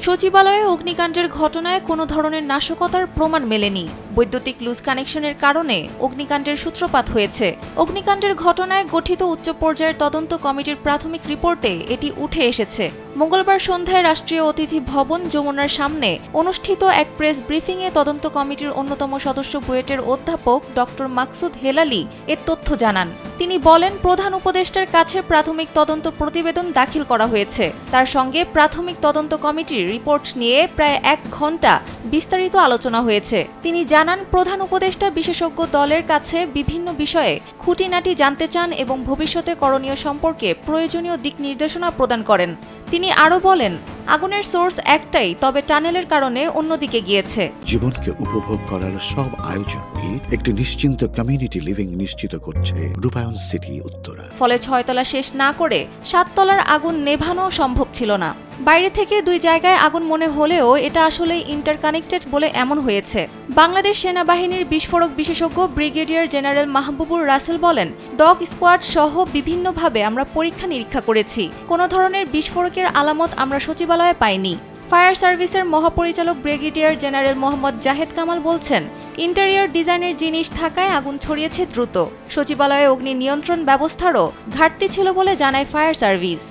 সচিবালয়ে অগ্নিকাণ্ডের ঘটনায় কোনো ধরনের নাশকতার প্রমাণ মেলেনি। বৈদ্যুতিক লুজ কানেকশনের কারণে অগ্নিকাণ্ডের সূত্রপাত হয়েছে। অগ্নিকাণ্ডের ঘটনায় গঠিত উচ্চ পর্যায়ের তদন্ত কমিটির প্রাথমিক রিপোর্টে এটি উঠে এসেছে। মঙ্গলবার সন্ধ্যায় রাষ্ট্রীয় অতিথি ভবন যমুনার সামনে অনুষ্ঠিত এক প্রেস ব্রিফিংয়ে তদন্ত কমিটির অন্যতম সদস্য বুয়েটের অধ্যাপক ডক্টর মাকসুদ হেলালি এর তথ্য জানান। তিনি বলেন, প্রধান উপদেষ্টার কাছে প্রাথমিক তদন্ত প্রতিবেদন দাখিল করা হয়েছে। তার সঙ্গে প্রাথমিক তদন্ত কমিটির রিপোর্ট নিয়ে প্রায় 1 ঘণ্টা বিস্তারিত আলোচনা হয়েছে। তিনি জানান, প্রধান উপদেষ্টা বিশেষজ্ঞ দলের কাছে বিভিন্ন বিষয়ে খুঁটিনাটি জানতে চান এবং ভবিষ্যতে করণীয় সম্পর্কে প্রয়োজনীয় দিক নির্দেশনা প্রদান করেন। তিনি আরও বলেন, আগুনের সোর্স একটাই, তবে টানেলের কারণে অন্যদিকে গিয়েছে। জীবনকে উপভোগ করার সব আয়োজনকে একটি নিশ্চিন্ত কমিউনিটি লিভিং নিশ্চিত করছে রূপায়ণ সিটি উত্তরা। ফলে 6 তলা শেষ না করে 7 তলার আগুন নেভানো সম্ভব ছিল না। বাইরে থেকে 2 জায়গায় আগুন মনে হলেও এটা আসলে ইন্টারকানেক্টেড বলে এমন হয়েছে। বাংলাদেশ সেনাবাহিনীর বিস্ফোরক বিশেষজ্ঞ ব্রিগেডিয়ার জেনারেল মাহবুবুর রাসেল বলেন, ডগ স্কোয়াড সহ বিভিন্নভাবে আমরা পরীক্ষা নিরীক্ষা করেছি। কোনো ধরনের বিস্ফোরকের আলামত আমরা সচিবালয়ে পাইনি। ফায়ার সার্ভিসের মহাপরিচালক ব্রিগেডিয়ার জেনারেল মোহাম্মদ জাহেদ কামাল বলছেন, ইন্টেরিয়র ডিজাইনের জিনিস থাকায় আগুন ছড়িয়েছে দ্রুত। সচিবালয়ে অগ্নি নিয়ন্ত্রণ ব্যবস্থারও ঘাটতি ছিল বলে জানায় ফায়ার সার্ভিস।